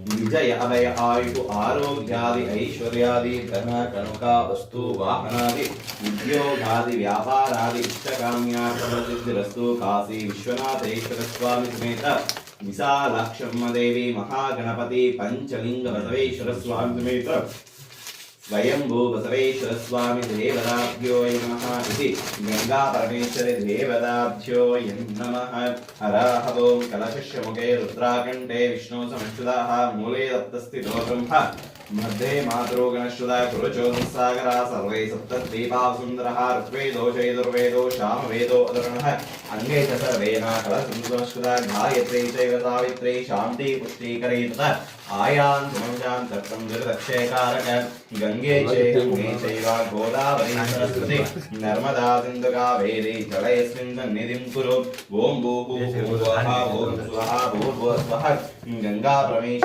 विजय अभय आयु आरोग्यादि ऐश्वर्यादि धन कनुका वस्तु वाहनादि उद्योगादि व्यापारादि इष्टकाम्यार्थसिद्धिरस्तु। काशी विश्वनाथेश्वर स्वामी समेत विशालाक्षम्मा देवी महागणपति पंचलिंग बसवेश्वर स्वामी समेत स्वयंभू बसवेश्वर स्वामी देवताभ्यो नमः इति गंगा परमेश्वरी देवताभ्यो नमः। हरः ओं कलशस्य रुद्राकण्ठे विष्णु समश्रुतः मूले दत्तस्थितो ब्रह्म मध्ये मातृगणश्रुता कुरुचोदसागरः सर्वे सप्तद्वीपा सुन्दरः ऋग्वेदो चतुर्वेदो सामवेदो अधर्वणः अंगे च सर्वेण कलशसंस्कृता गायत्री चैव सावित्री शान्ति पुष्टिकरी तथा आयान् सुमंजां तत्तं दुर्दक्षेकारक गंगे चैवे चैव गोदावरी सरस्वती नर्मदा सिन्धु कावेरी जलयस्मिन् सन्निधिं कुरु। ओं भूः भुवः ओं स्वः भूर्भुवः स्वः गंगा परमेश्वरी